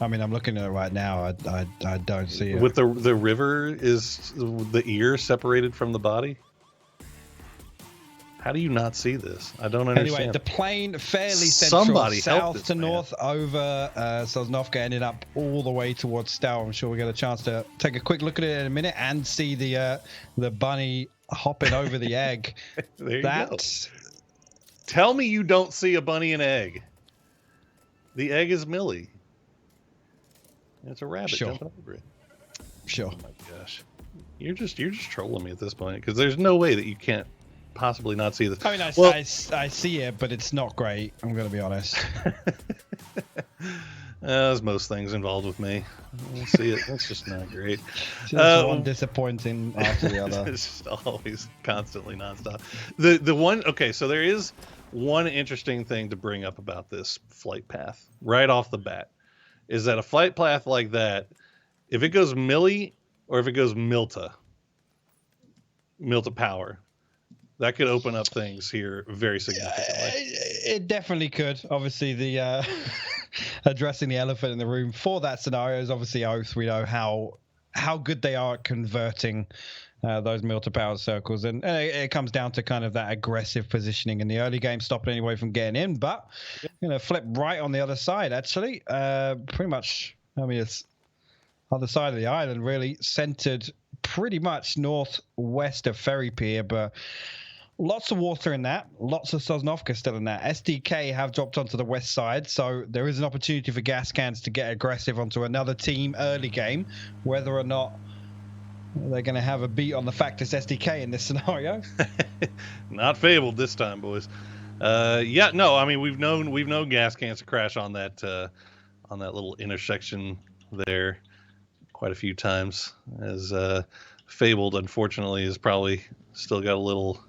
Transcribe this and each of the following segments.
I mean, I'm looking at it right now. I don't see it. With the river, is the ear separated from the body? How do you not see this? I don't understand. Anyway, the plane fairly central, Somebody help south this to man. north over Sosnovka, ended up all the way towards Stow. I'm sure we'll get a chance to take a quick look at it in a minute and see the bunny hopping over the egg. There you go. Tell me you don't see a bunny and egg. The egg is Millie. It's a rabbit jumping over it. Sure. Oh my gosh, you're just trolling me at this point, because there's no way that you can't possibly not see this. I mean, I see it, but it's not great. I'm going to be honest. As most things involved with me, I see it. That's just not great. Just one disappointing after the other. It's just always constantly nonstop. The one. Okay, so there is one interesting thing to bring up about this flight path right off the bat, is that a flight path like that, if it goes Millie or if it goes Milta Power, that could open up things here very significantly. It definitely could. Obviously, the addressing the elephant in the room for that scenario is obviously Oath. We know how good they are at converting those Milta Power circles, and it comes down to kind of that aggressive positioning in the early game, stopping anyone from getting in. But flip right on the other side. Actually, pretty much. I mean, it's other side of the island, really centered pretty much northwest of Ferry Pier, but lots of water in that. Lots of Sosnovka still in that. SDK have dropped onto the west side, so there is an opportunity for gas cans to get aggressive onto another team early game. Whether or not they're going to have a beat on the fact it's SDK in this scenario. Not fabled this time, boys. Yeah, no, I mean we've known gas cans to crash on that little intersection there quite a few times. As fabled, unfortunately, has probably still got a little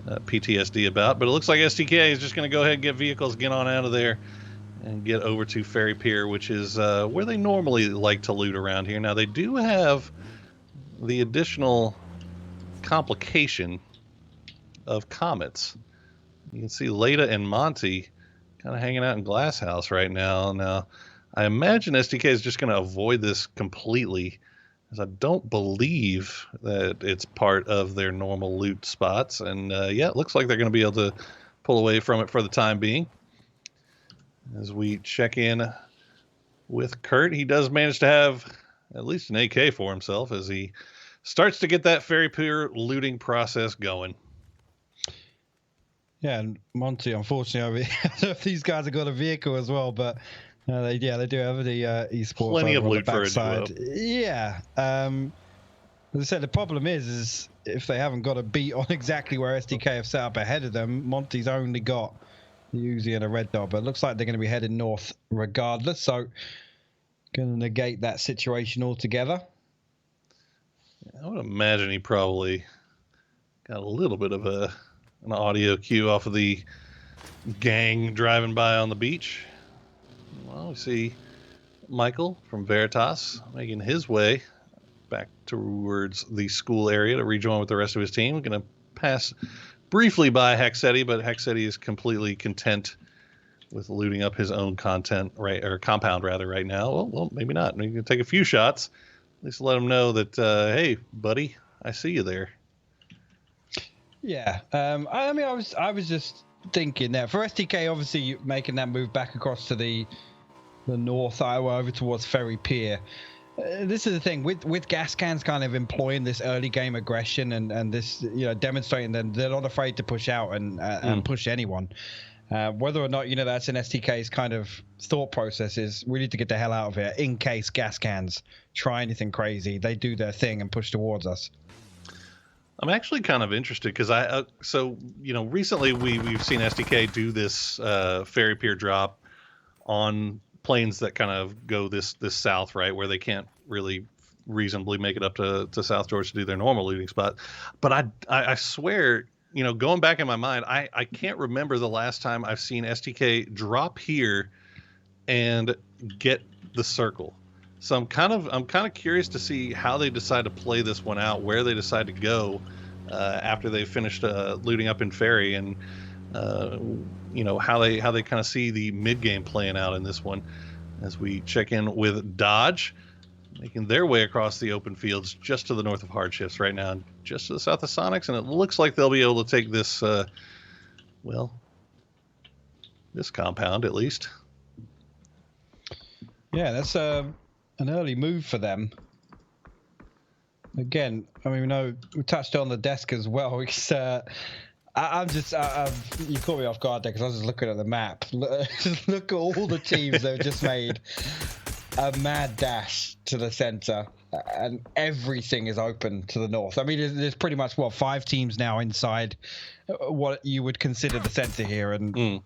PTSD about, but it looks like STK is just going to go ahead and get vehicles, get on out of there, and get over to Ferry Pier, which is where they normally like to loot around here. Now, they do have the additional complication of comets. You can see Leda and Monty kind of hanging out in Glass House right now. Now, I imagine STK is just going to avoid this completely, as I don't believe that it's part of their normal loot spots. And yeah, it looks like they're going to be able to pull away from it for the time being. As we check in with Kurt, he does manage to have at least an AK for himself as he starts to get that Ferry Pier looting process going. Yeah, and Monty, unfortunately, I don't know if these guys have got a vehicle as well, but they do have the esports. Plenty of loot for a duo. Yeah. As I said, the problem is if they haven't got a beat on exactly where SDK have set up ahead of them, Monty's only got the Uzi and a red dot, but it looks like they're going to be heading north regardless, so going to negate that situation altogether. I would imagine he probably got a little bit of an audio cue off of the gang driving by on the beach. Well, we see Michael from Veritas making his way back towards the school area to rejoin with the rest of his team. We're going to pass briefly by Hexetti, but Hexetti is completely content with looting up his own compound right now. Well, maybe not. We can take a few shots. At least let him know that, hey, buddy, I see you there. Yeah. I mean, I was just thinking that for STK, obviously making that move back across to the north Iowa over towards Ferry Pier. This is the thing with gas cans kind of employing this early game aggression and this, demonstrating that they're not afraid to push out and push anyone. Whether or not, that's in STK's kind of thought process is we need to get the hell out of here in case gas cans try anything crazy. They do their thing and push towards us. I'm actually kind of interested because recently we've seen STK do this Ferry Pier drop on planes that kind of go this south, right, where they can't really reasonably make it up to South Georgia to do their normal looting spot. But I swear, going back in my mind, I can't remember the last time I've seen STK drop here and get the circle. So I'm kind of curious to see how they decide to play this one out, where they decide to go after they finished looting up in Ferry, and how they kind of see the mid game playing out in this one. as we check in with Dodge, making their way across the open fields just to the north of Hardships right now, just to the south of Sonics, and it looks like they'll be able to take this, well, this compound at least. Yeah, that's an early move for them. Again, I mean, we touched on the desk as well. It's, I'm just, you caught me off guard there because I was just looking at the map. Look at all the teams that have just made a mad dash to the center, and everything is open to the north. I mean, there's pretty much, 5 teams now inside what you would consider the center here, and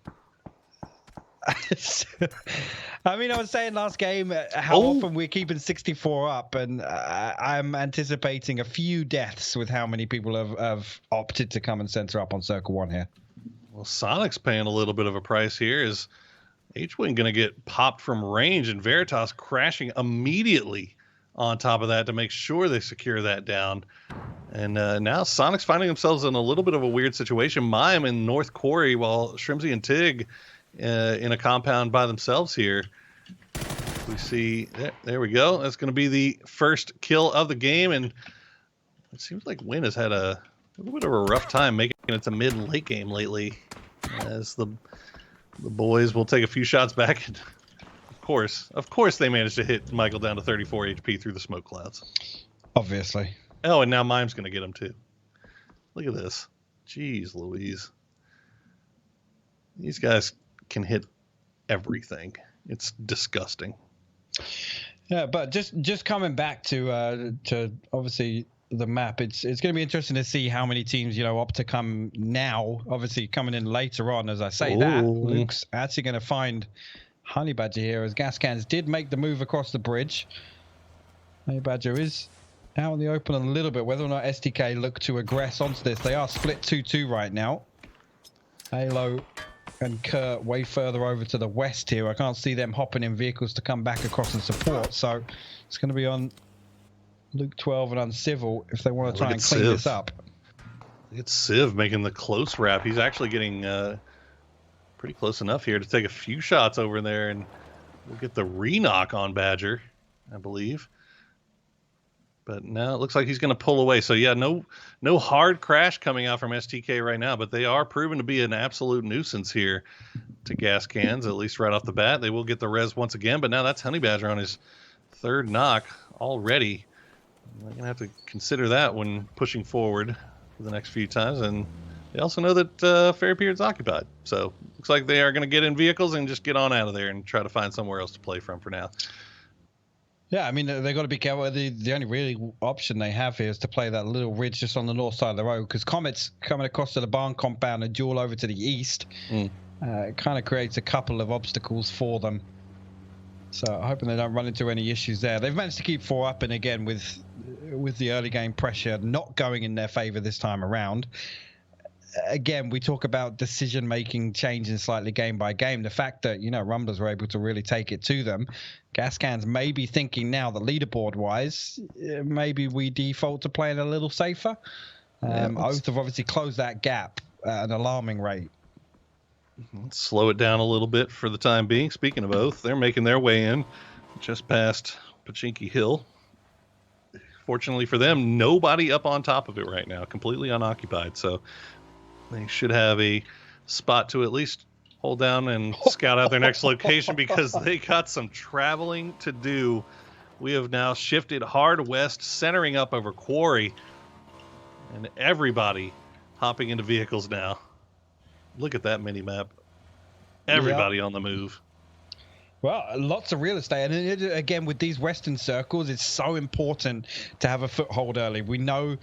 I mean, I was saying last game how often we're keeping 64 up, and I'm anticipating a few deaths with how many people have opted to come and center up on Circle 1 here. Well, Sonic's paying a little bit of a price here. Is H-Wing going to get popped from range, and Veritas crashing immediately on top of that to make sure they secure that down. And now Sonic's finding themselves in a little bit of a weird situation. Mime in North Quarry, while Shrimsy and Tig in a compound by themselves here. We see, there we go. That's going to be the first kill of the game, and it seems like Win has had a little bit of a rough time making it to mid and late game lately, as the boys will take a few shots back. And of course they managed to hit Michael down to 34 HP through the smoke clouds. Obviously. Oh, and now Mime's going to get him too. Look at this. Jeez Louise. These guys can hit everything. It's disgusting. Yeah, but just coming back to obviously the map, it's going to be interesting to see how many teams opt to come now. Obviously coming in later on, as I say. That Luke's actually going to find Honey Badger here, as Gas Cans did make the move across the bridge. Honey Badger is out in the open a little bit. Whether or not STK look to aggress onto this, they are split 2-2 right now. Halo and Kurt way further over to the west here. I can't see them hopping in vehicles to come back across and support. So it's going to be on Luke 12 and Uncivil if they want to try and clean this up. It's Civ making the close wrap. He's actually getting pretty close enough here to take a few shots over there, and we'll get the re-knock on Badger, I believe. But now it looks like he's going to pull away. So, yeah, no hard crash coming out from STK right now, but they are proven to be an absolute nuisance here to Gas Cans, at least right off the bat. They will get the res once again, but now that's Honey Badger on his third knock already. They're going to have to consider that when pushing forward for the next few times. And they also know that Ferry Pier's occupied. So, looks like they are going to get in vehicles and just get on out of there and try to find somewhere else to play from for now. Yeah, I mean, they've got to be careful. The only really option they have here is to play that little ridge just on the north side of the road, because Comet's coming across to the barn compound and duel over to the east. It kind of creates a couple of obstacles for them. So hoping they don't run into any issues there. They've managed to keep 4 up, and again, with the early game pressure not going in their favor this time around. Again, we talk about decision-making changing slightly game by game. The fact that, Rumblers were able to really take it to them. Gas Cans may be thinking now that leaderboard-wise, maybe we default to playing a little safer. Oath have obviously closed that gap at an alarming rate. Let's slow it down a little bit for the time being. Speaking of Oath, they're making their way in just past Pachinki Hill. Fortunately for them, nobody up on top of it right now, completely unoccupied. So they should have a spot to at least hold down and scout out their next location, because they got some traveling to do. We have now shifted hard west, centering up over Quarry, and everybody hopping into vehicles now. Look at that mini-map. Everybody on the move. Well, lots of real estate. And again, with these western circles, it's so important to have a foothold early. We know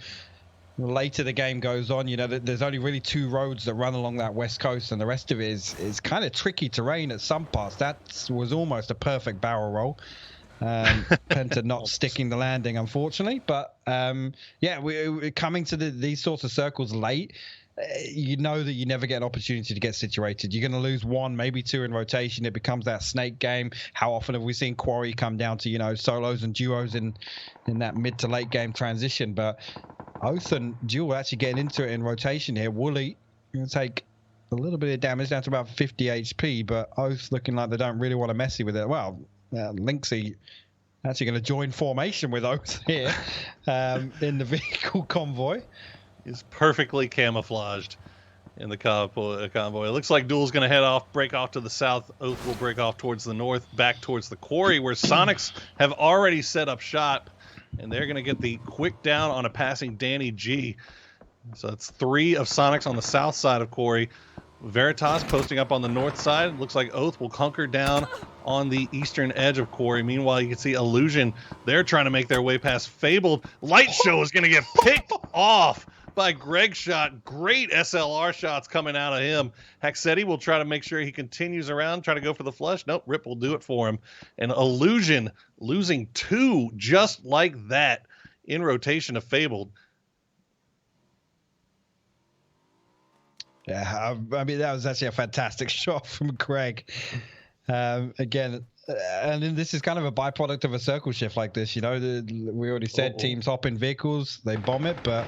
the later the game goes on, there's only really 2 roads that run along that west coast, and the rest of it is kind of tricky terrain at some parts. That was almost a perfect barrel roll. Penta not sticking the landing, unfortunately. But we're coming to these sorts of circles late. You know that you never get an opportunity to get situated. You're going to lose 1, maybe 2 in rotation. It becomes that snake game. How often have we seen Quarry come down to, solos and duos in that mid to late game transition? But Oath and Duel actually getting into it in rotation here. Wooly going to take a little bit of damage down to about 50 HP, but Oath looking like they don't really want to messy with it. Well, Lynxy actually going to join formation with Oath here in the vehicle convoy. He's perfectly camouflaged in the convoy. It looks like Duel's going to break off to the south. Oath will break off towards the north, back towards the quarry, where Sonics have already set up shop, and they're going to get the quick down on a passing Danny G. So it's 3 of Sonics on the south side of quarry. Veritas posting up on the north side. Looks like Oath will hunker down on the eastern edge of quarry. Meanwhile, you can see Illusion. They're trying to make their way past Fabled. Light Show is going to get picked off by Greg Shot. Great SLR shots coming out of him. Haxetti will try to make sure he continues around, try to go for the flush. Nope, Rip will do it for him. And Illusion losing 2 just like that in rotation of Fabled. Yeah, I mean, that was actually a fantastic shot from Greg. Again, and then this is kind of a byproduct of a circle shift like this. You know, we already said teams hop in vehicles, they bomb it, but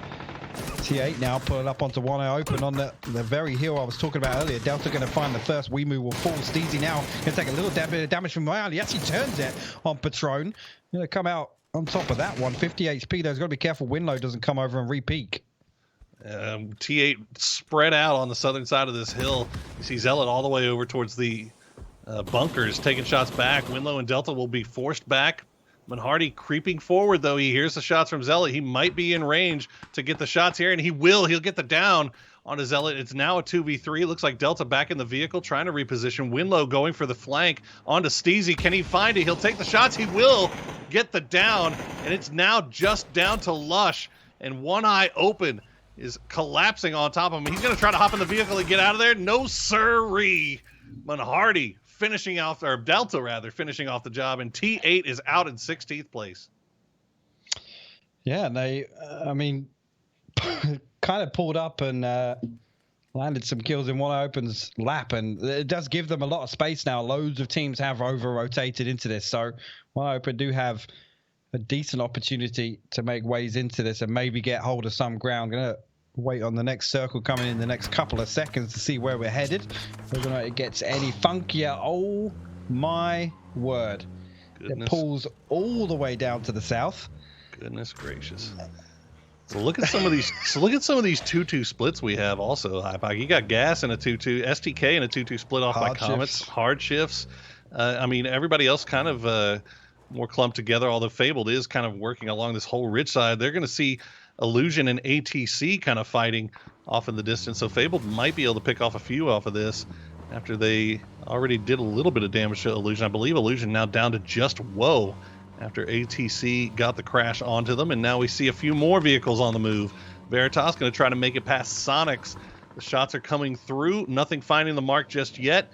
T8 now pulling up onto 1-eye open on the very hill I was talking about earlier. Delta going to find the first. Wemu will fall. Steezy now going to take a little bit of damage from Ryan. He actually turns it on Patron. Going to come out on top of that one. 50 HP, though. He's got to be careful Winlow doesn't come over and re-peak. T8 spread out on the southern side of this hill. You see Zealot all the way over towards the bunkers, taking shots back. Winlow and Delta will be forced back. Manhardy creeping forward, though. He hears the shots from Zealot. He might be in range to get the shots here, and he will. He'll get the down onto Zealot. It's now a 2v3. Looks like Delta back in the vehicle, trying to reposition. Winlow going for the flank onto Steezy. Can he find it? He'll take the shots. He will get the down, and it's now just down to Lush, and 1-eye open is collapsing on top of him. He's going to try to hop in the vehicle and get out of there. No sirree. Manhardy finishing off, or Delta rather, finishing off the job, and T8 is out in 16th place. Yeah, and they, I mean, kind of pulled up and landed some kills in 1-eye open's lap, and it does give them a lot of space now. Loads of teams have over-rotated into this, so 1-eye open do have a decent opportunity to make ways into this and maybe get hold of some ground. Gonna wait on the next circle coming in the next couple of seconds to see where we're headed, whether or not it gets any funkier. Oh my word. Goodness. It pulls all the way down to the south. Goodness gracious. So look at some of these 2-2 splits we have also. You got Gas in a 2-2, STK in a 2-2 split off by Comets, hard shifts. I mean, everybody else kind of more clumped together, although Fabled is kind of working along this whole ridge side. They're going to see Illusion and ATC kind of fighting off in the distance, so Fabled might be able to pick off a few off of this after they already did a little bit of damage to Illusion. I believe Illusion now down to just woe after ATC got the crash onto them, and now we see a few more vehicles on the move. Veritas going to try to make it past Sonics. The shots are coming through, nothing finding the mark just yet.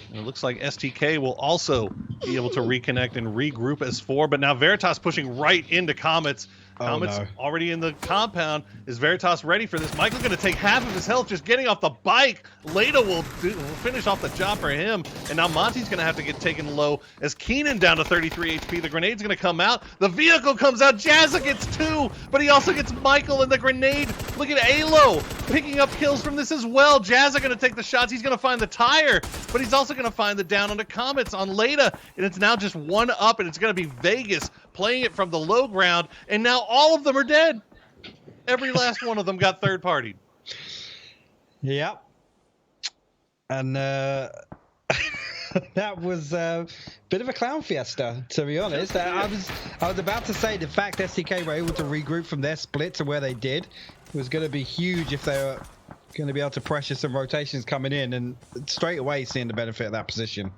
And it looks like STK will also be able to reconnect and regroup as 4. But now Veritas pushing right into Comets. Comets already in the compound. Is Veritas ready for this? Michael's going to take half of his health just getting off the bike. Leda will finish off the job for him. And now Monty's going to have to get taken low as Keenan down to 33 HP. The grenade's going to come out. The vehicle comes out. Jazza gets 2, but he also gets Michael and the grenade. Look at Alo picking up kills from this as well. Jazza going to take the shots. He's going to find the tire, but he's also going to find the down on the Comets on Leda. And it's now just 1 up, and it's going to be Vegas playing it from the low ground, and now all of them are dead. Every last one of them got third-partied. Yep. And that was a bit of a clown fiesta, to be honest. I was about to say the fact STK were able to regroup from their split to where they did was going to be huge if they were going to be able to pressure some rotations coming in, and straight away seeing the benefit of that position.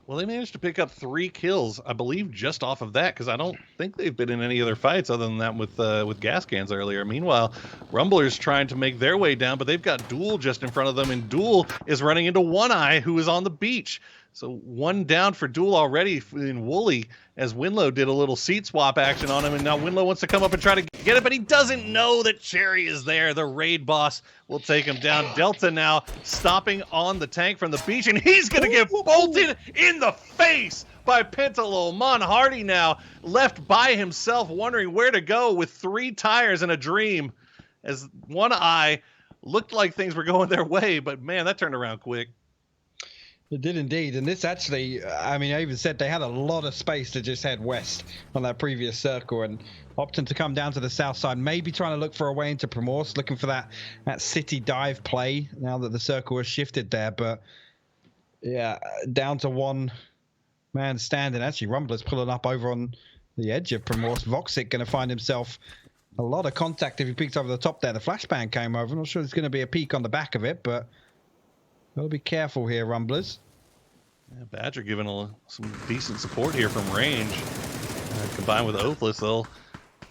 Well, they managed to pick up 3 kills, I believe, just off of that, because I don't think they've been in any other fights other than that with gas cans earlier. Meanwhile, Rumblers trying to make their way down, but they've got Duel just in front of them, and Duel is running into 1-eye, who is on the beach. So 1 down for Duel already in Wooly, as Winlow did a little seat swap action on him, and now Winlow wants to come up and try to get it, but he doesn't know that Cherry is there. The raid boss will take him down. Delta now stopping on the tank from the beach, and he's going to get bolted in the face by Pentalo. Manhardy now left by himself, wondering where to go with 3 tires and a dream, as 1-eye looked like things were going their way, but man, that turned around quick. It did indeed, and this actually, I mean, I even said they had a lot of space to just head west on that previous circle, and opting to come down to the south side, maybe trying to look for a way into Primorsk, looking for that city dive play now that the circle has shifted there. But yeah, down to one man standing. Actually, Rumbler's pulling up over on the edge of Primorsk. Voxic going to find himself a lot of contact if he peeks over the top there. The flashbang came over. I'm not sure there's going to be a peek on the back of it, but gotta be careful here, Rumblers. Yeah, Badger giving some decent support here from range. Combined with Oathless,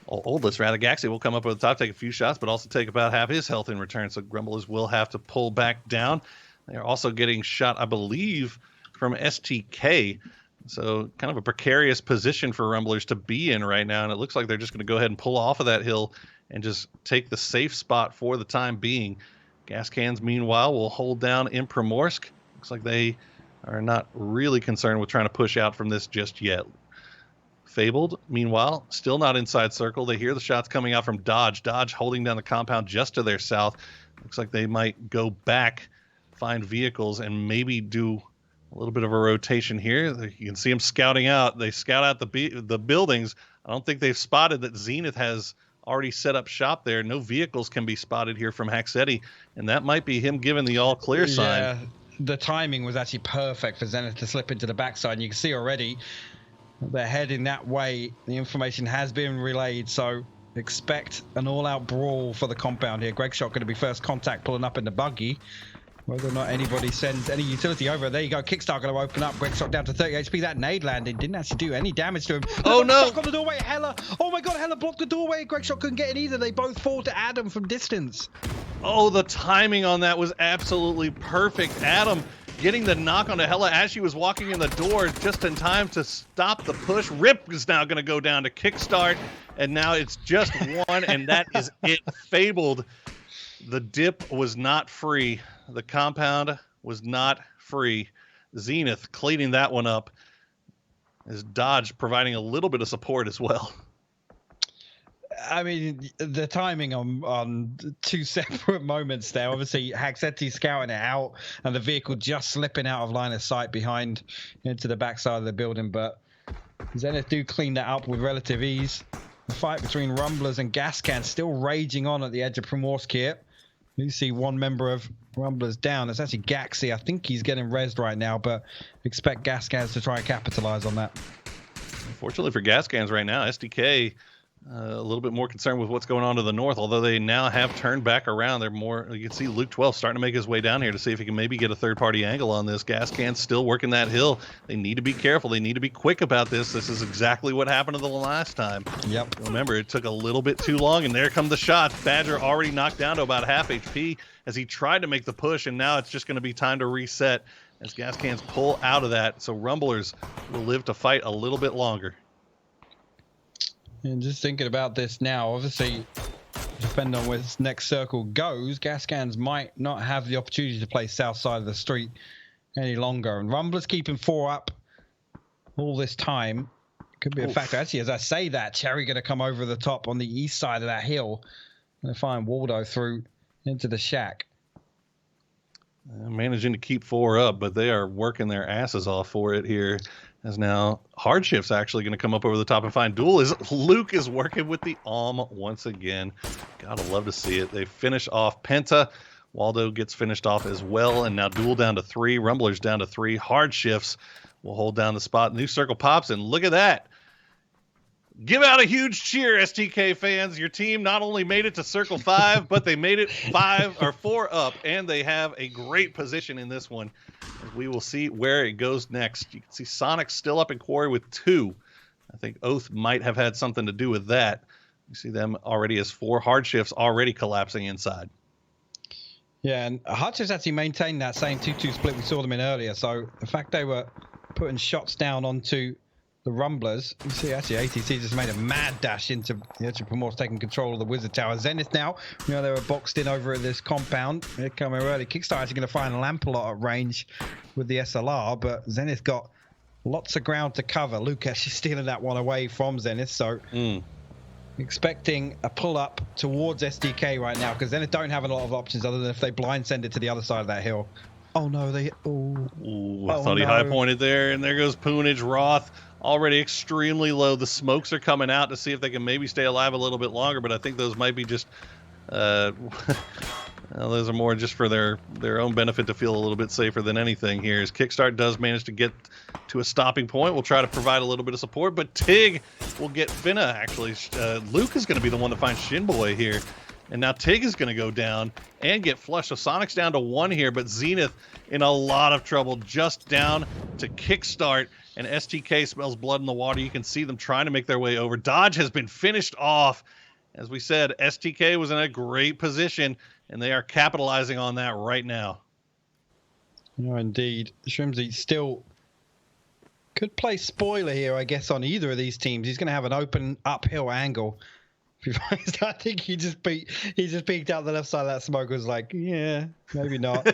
Oldless rather, Gaxi will come up over the top, take a few shots, but also take about half his health in return. So Grumblers will have to pull back down. They're also getting shot, I believe, from STK. So kind of a precarious position for Rumblers to be in right now. And it looks like they're just going to go ahead and pull off of that hill and just take the safe spot for the time being. Gas Cans, meanwhile, will hold down in Primorsk. Looks like they are not really concerned with trying to push out from this just yet. Fabled, meanwhile, still not inside circle. They hear the shots coming out from Dodge. Dodge holding down the compound just to their south. Looks like they might go back, find vehicles, and maybe do a little bit of a rotation here. You can see them scouting out. They scout out the buildings. I don't think they've spotted that Zenith has already set up shop there. No vehicles can be spotted here from Haxetti, and that might be him giving the all clear sign. Yeah, the timing was actually perfect for Zenith to slip into the backside, and you can see already they're heading that way. The information has been relayed, so expect an all-out brawl for the compound here. Greg Shot going to be first contact, pulling up in the buggy. Whether or not anybody sends any utility over, there you go. Kickstart going to open up. Greg Shot down to 30 HP. That nade landing didn't actually do any damage to him. Oh no! Stuck on the doorway. Hella. Oh my god, Hella blocked the doorway. Greg Shot couldn't get in either. They both fall to Adam from distance. Oh, the timing on that was absolutely perfect. Adam getting the knock onto Hella as she was walking in the door just in time to stop the push. Rip is now going to go down to Kickstart, and now it's just one, and that is it. Fabled. The dip was not free. The compound was not free. Zenith cleaning that one up. As Dodge providing a little bit of support as well. I mean, the timing on two separate moments there. Obviously, Haxetti scouting it out, and the vehicle just slipping out of line of sight behind into the backside of the building. But Zenith do clean that up with relative ease. The fight between Rumblers and Gas Cans still raging on at the edge of Primorsk here. You see one member of Rumblers down. It's actually Gaxi. I think he's getting rezzed right now, but expect Gas Cans to try and capitalize on that. Unfortunately for Gas Cans right now, SDK a little bit more concerned with what's going on to the north, although they now have turned back around. They're more, you can see Luke 12 starting to make his way down here to see if he can maybe get a third-party angle on this. Gas Cans still working that hill. They need to be careful. They need to be quick about this. This is exactly what happened to the last time. Yep. Remember, it took a little bit too long, and there come the shots. Badger already knocked down to about half HP as he tried to make the push, and now it's just going to be time to reset as Gas Cans pull out of that. So Rumblers will live to fight a little bit longer. And just thinking about this now, obviously, depending on where this next circle goes, Gas Cans might not have the opportunity to play south side of the street any longer. And Rumblers keeping 4 up all this time could be a factor. Actually, as I say that, Cherry going to come over the top on the east side of that hill. Going to find Waldo through into the shack. Managing to keep 4 up, but they are working their asses off for it here. As now Hardshift's actually going to come up over the top and find Duel. Luke is working with the once again. Gotta love to see it. They finish off Penta. Waldo gets finished off as well, and now Duel down to 3. Rumblers down to 3. Hardshifts will hold down the spot. New circle pops, and look at that. Give out a huge cheer, STK fans. Your team not only made it to Circle 5, but they made it 4 up, and they have a great position in this one. We will see where it goes next. You can see Sonic still up in Quarry with 2. I think Oath might have had something to do with that. You see them already as 4. Hardshifts already collapsing inside. Yeah, and Hardshifts actually maintained that same 2-2 split we saw them in earlier. So the fact they were putting shots down onto the Rumblers. You see, actually, ATC just made a mad dash into the edge of Primorsk, taking control of the Wizard Tower. Zenith now, you know, they were boxed in over at this compound. They're coming early. Kickstarter actually going to find Lampalot at range with the SLR, but Zenith got lots of ground to cover. Luke actually stealing that one away from Zenith, so expecting a pull-up towards SDK right now, because Zenith don't have a lot of options other than if they blind send it to the other side of that hill. Oh no, they. Oh, Ooh, I thought he high pointed there, and there goes Poonage. Roth already extremely low. The smokes are coming out to see if they can maybe stay alive a little bit longer, but I think those might be just those are more just for their own benefit to feel a little bit safer than anything here. As Kickstart does manage to get to a stopping point, we'll try to provide a little bit of support, but Tig will get Finna, actually. Luke is going to be the one to find Shinboy here. And now Tig is going to go down and get flushed. So Sonic's down to 1 here, but Zenith in a lot of trouble, just down to Kickstart. And STK smells blood in the water. You can see them trying to make their way over. Dodge has been finished off. As we said, STK was in a great position, and they are capitalizing on that right now. No, indeed. Shrimsy still could play spoiler here, I guess, on either of these teams. He's going to have an open uphill angle. I think he just peeked out the left side of that smoke, was like, yeah, maybe not.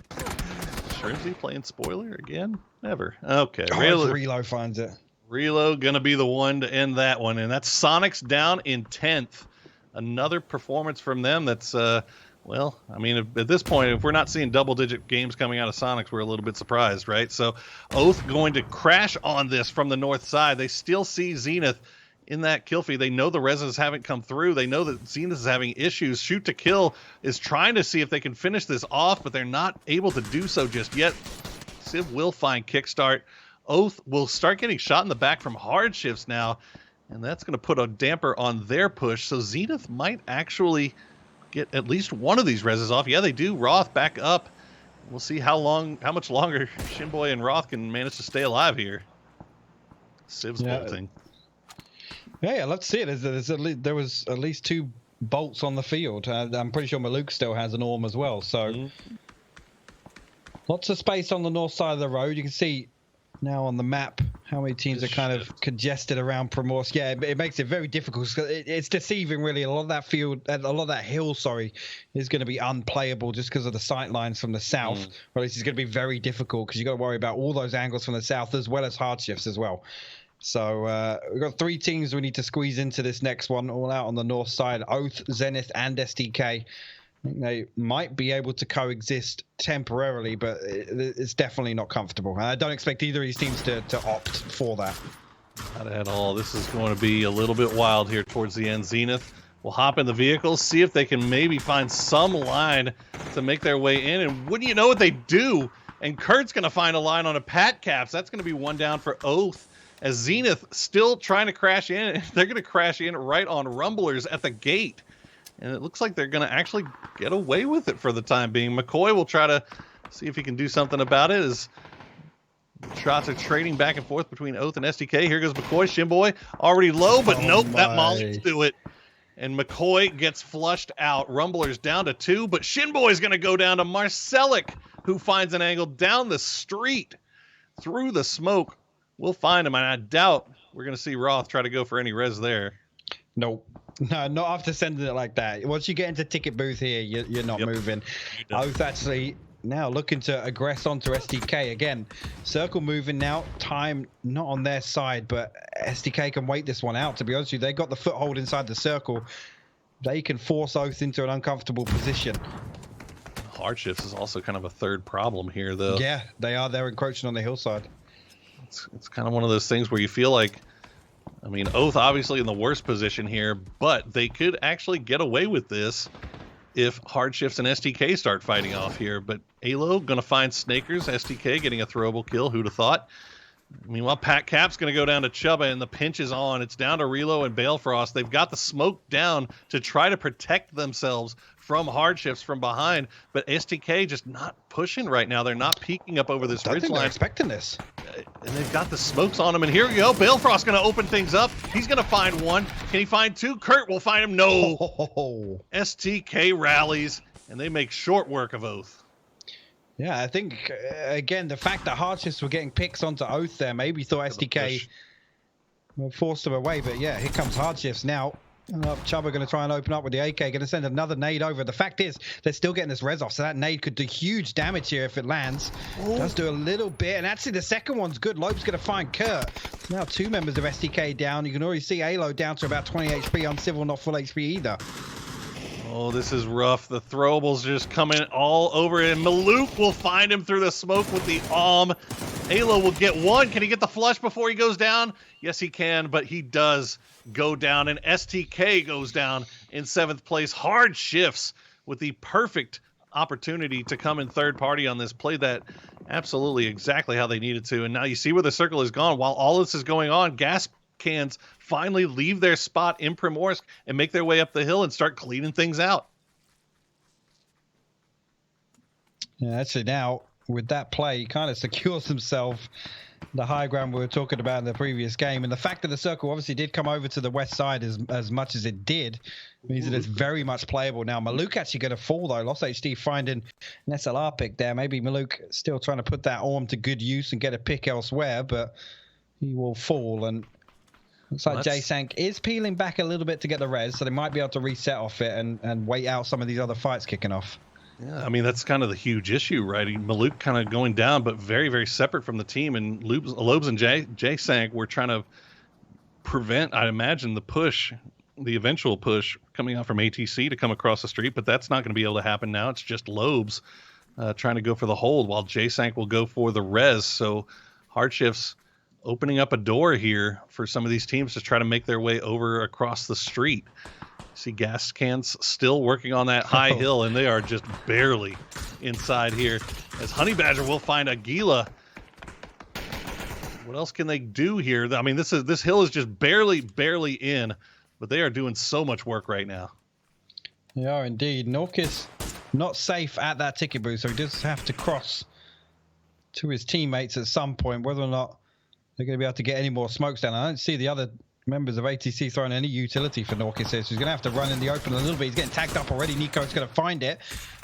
Shrimsy playing spoiler again? Never. Okay. Relo finds it. Relo gonna be the one to end that one, and that's Sonic's down in 10th. Another performance from them that's well, I mean, at this point, if we're not seeing double-digit games coming out of Sonics, we're a little bit surprised, right? So Oath going to crash on this from the north side. They still see Zenith in that kill feed. They know the reses haven't come through. They know that Zenith is having issues. Shoot to Kill is trying to see if they can finish this off, but they're not able to do so just yet. Civ will find Kickstart. Oath will start getting shot in the back from hardships now, and that's going to put a damper on their push. So Zenith might actually get at least one of these reses off. Yeah, they do. Roth back up. We'll see how much longer Shinboy and Roth can manage to stay alive here. Civ's bolting. Yeah, let's see it. There was at least 2 bolts on the field. I'm pretty sure Maluk still has an Orm as well. So lots of space on the north side of the road. You can see now on the map how many teams are kind of congested around Primorsk. Yeah, it makes it very difficult. It's deceiving, really. A lot of that field, a lot of that hill, is going to be unplayable just because of the sight lines from the south. Or at least it's going to be very difficult because you've got to worry about all those angles from the south as well as hardships as well. So we've got 3 teams we need to squeeze into this next one, all out on the north side. Oath, Zenith, and SDK. I think they might be able to coexist temporarily, but it's definitely not comfortable. I don't expect either of these teams to opt for that. Not at all. This is going to be a little bit wild here towards the end. Zenith will hop in the vehicle, see if they can maybe find some line to make their way in. And wouldn't you know what they do? And Kurt's going to find a line on a Pat Caps. That's going to be 1 down for Oath. As Zenith still trying to crash in, they're going to crash in right on Rumblers at the gate. And it looks like they're going to actually get away with it for the time being. McCoy will try to see if he can do something about it as shots are trading back and forth between Oath and SDK. Here goes McCoy. Shinboy already low, but nope, that Molly's do it. And McCoy gets flushed out. Rumblers down to 2, but Shinboy's going to go down to Marcelic, who finds an angle down the street through the smoke. We'll find him, and I doubt we're going to see Roth try to go for any res there. Nope. No, not after sending it like that. Once you get into ticket booth here, you're not moving. Oath actually now looking to aggress onto SDK again. Circle moving now. Time not on their side, but SDK can wait this one out. To be honest with you, they got the foothold inside the circle. They can force Oath into an uncomfortable position. Hardships is also kind of a third problem here, though. Yeah, they are. They're encroaching on the hillside. It's kind of one of those things where you feel like, I mean, Oath obviously in the worst position here, but they could actually get away with this if Hardships and STK start fighting off here. But Alo going to find Snakers, STK getting a throwable kill, who'd have thought. Meanwhile, Pat Cap's going to go down to Chubba, and the pinch is on. It's down to Relo and Balefrost. They've got the smoke down to try to protect themselves from Hardships from behind, but STK just not pushing right now. They're not peeking up over this ridge line. They're expecting this. And they've got the smokes on them, and here we go. Balefrost's going to open things up. He's going to find 1. Can he find 2? Kurt will find him. No. STK rallies, and they make short work of Oath. Yeah, I think, again, the fact that Hardships were getting picks onto Oath there, maybe thought SDK forced them away. But yeah, here comes Hardships now. Chubba going to try and open up with the AK, going to send another nade over. The fact is, they're still getting this res off, so that nade could do huge damage here if it lands. It does do a little bit, and actually the second one's good. Lope's going to find Kurt. Now 2 members of SDK down. You can already see Alo down to about 20 HP. Uncivil not full HP either. Oh, this is rough. The throwables just coming all over him. Maluk will find him through the smoke with the Alo will get one. Can he get the flush before he goes down? Yes, he can, but he does go down. And STK goes down in 7th place. Hard Shifts with the perfect opportunity to come in third party on this. Played that absolutely exactly how they needed to. And now you see where the circle is gone. While all this is going on, Gas Cans finally leave their spot in Primorsk and make their way up the hill and start cleaning things out. Yeah, actually now with that play, he kind of secures himself the high ground we were talking about in the previous game. And the fact that the circle obviously did come over to the west side as much as it did means that it's very much playable now. Maluk actually going to fall though. Lost HD finding an SLR pick there. Maybe Maluk still trying to put that arm to good use and get a pick elsewhere, but he will fall. And looks like J-Sank is peeling back a little bit to get the res, so they might be able to reset off it and wait out some of these other fights kicking off. Yeah, I mean, that's kind of the huge issue, right? Maluk kind of going down, but very, very separate from the team. And Lobes and J-Sank were trying to prevent, I imagine, the eventual push coming out from ATC to come across the street. But that's not going to be able to happen now. It's just Lobes trying to go for the hold while J-Sank will go for the res. So Hard Shifts opening up a door here for some of these teams to try to make their way over across the street. See Gas Cans still working on that high hill, and they are just barely inside here. As Honey Badger will find Aguila. What else can they do here? I mean, this hill is just barely in, but they are doing so much work right now. They are indeed. Norkis not safe at that ticket booth, so he does have to cross to his teammates at some point. Whether or not they're going to be able to get any more smokes down, I don't see the other members of ATC throwing any utility for Norkis here, so he's going to have to run in the open a little bit. He's getting tagged up already. Nico's going to find it.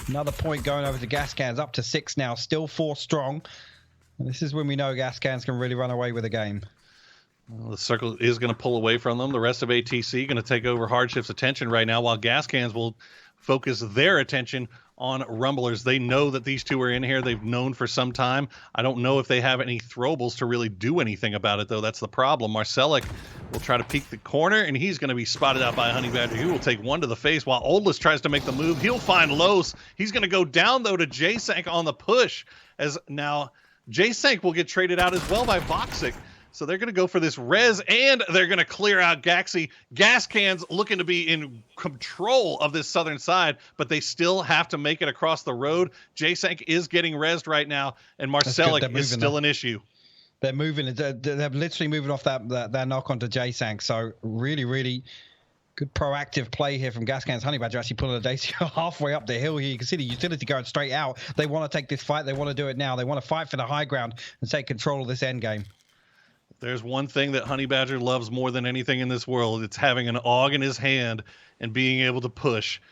Another point going over to Gas Cans, up to 6 now, still 4 strong. And this is when we know Gas Cans can really run away with the game. Well, the circle is going to pull away from them. The rest of ATC going to take over Hard Shift's attention right now, while Gas Cans will focus their attention on Rumblers. They know that these two are in here. They've known for some time. I don't know if they have any throwables to really do anything about it, though. That's the problem. Marcelic will try to peek the corner, and he's going to be spotted out by Honey Badger. He will take one to the face while Oldless tries to make the move. He'll find Los. He's going to go down, though, to J-Sank on the push, as now J-Sank will get traded out as well by Voxic. So they're going to go for this res, and they're going to clear out Gaxi. Gas Cans looking to be in control of this southern side, but they still have to make it across the road. J-Sank is getting resed right now, and Marcelic is still an issue. They're moving. They're literally moving off that knock onto J-Sank. So really, really good proactive play here from Gas Cans. Honey Badger actually pulling a Dacio halfway up the hill here. You can see the utility going straight out. They want to take this fight. They want to do it now. They want to fight for the high ground and take control of this end game. There's one thing that Honey Badger loves more than anything in this world. It's having an AUG in his hand and being able to push.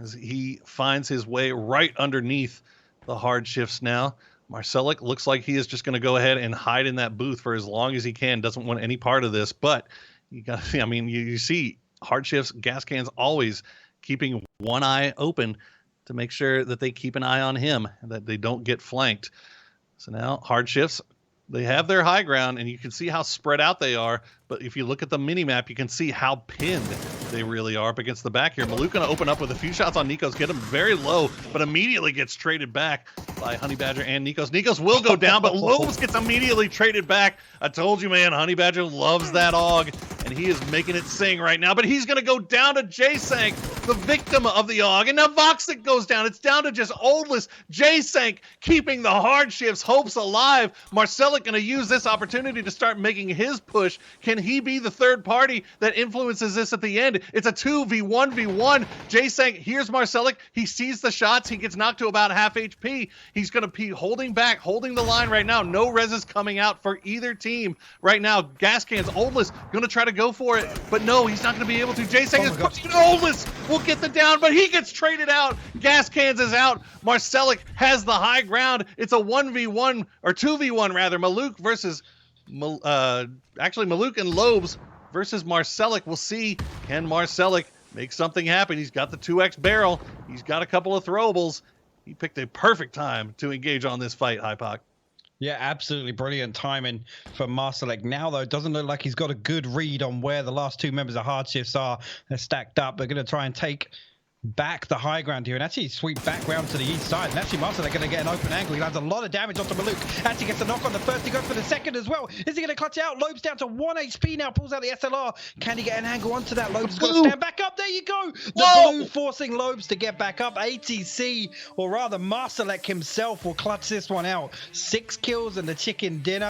As he finds his way right underneath the Hard Shifts now. Marcelic looks like he is just going to go ahead and hide in that booth for as long as he can. Doesn't want any part of this. But you got to, I mean, you see Hard Shifts, Gas Cans always keeping one eye open to make sure that they keep an eye on him, that they don't get flanked. So now Hard Shifts, they have their high ground, and you can see how spread out they are. But if you look at the mini-map, you can see how pinned they really are up against the back here. Maluk going to open up with a few shots on Nikos, get him very low, but immediately gets traded back by Honey Badger and Nikos. Nikos will go down, but Lobes gets immediately traded back. I told you, man, Honey Badger loves that AUG, and he is making it sing right now. But he's going to go down to J-Sank, the victim of the AUG, and now Voxic goes down. It's down to just Oldless. J-Sank keeping the Hard Shifts hopes alive. Marcelic going to use this opportunity to start making his push. Can he be the third party that influences this at the end? It's a 2v1v1. J-Sank here's Marcelic. He sees the shots. He gets knocked to about half HP. He's going to be holding back, holding the line right now. No res is coming out for either team right now. Gas Cans, Oldless going to try to go for it, but no, he's not going to be able to. J-Sank is pushing. Oldless will get the down, but he gets traded out. Gas Cans is out. Marcelic has the high ground. It's a 1v1 or 2v1 rather. Maluk versus actually Maluk and Lobes versus Marcelic. We'll see, can Marcelic make something happen? He's got the 2x barrel. He's got a couple of throwables. He picked a perfect time to engage on this fight, Hypoc. Yeah, absolutely brilliant timing for Marcelic. Now, though, it doesn't look like he's got a good read on where the last two members of Hard Shifts are. They're stacked up. They're going to try and take back the high ground here and actually sweep back round to the east side. And actually, Marcel, they're going to get an open angle. He lands a lot of damage onto Maluk. Actually gets a knock on the first. He goes for the second as well. Is he going to clutch out? Loeb's down to 1 HP now. Pulls out the SLR. Can he get an angle onto that? Loeb's got to stand back up. There you go. The blue forcing Loeb's to get back up. ATC, or rather Marcelek himself, will clutch this one out. 6 kills and the chicken dinner.